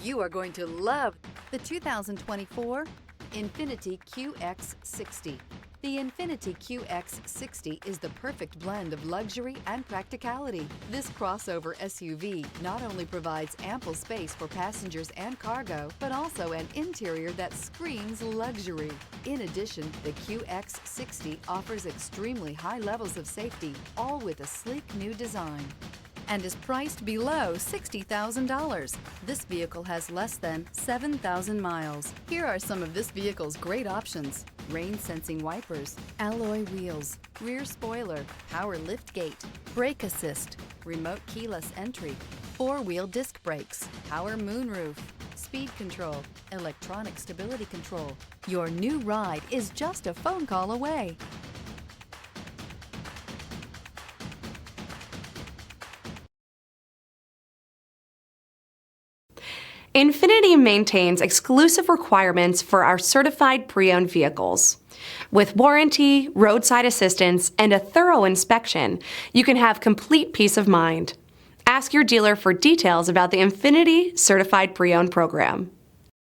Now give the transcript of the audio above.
You are going to love the 2024 Infiniti Qx60. The Infiniti Qx60 is the perfect blend of luxury and practicality. This crossover SUV not only provides ample space for passengers and cargo, but also an interior that screams luxury. In addition, the Qx60 offers extremely high levels of safety, all with a sleek new design, and is priced below $60,000. This vehicle has less than 7,000 miles. Here are some of this vehicle's great options: rain-sensing wipers, alloy wheels, rear spoiler, power liftgate, brake assist, remote keyless entry, four-wheel disc brakes, power moonroof, speed control, electronic stability control. Your new ride is just a phone call away. Infiniti maintains exclusive requirements for our certified pre-owned vehicles. With warranty, roadside assistance, and a thorough inspection, you can have complete peace of mind. Ask your dealer for details about the Infiniti Certified Pre-Owned program.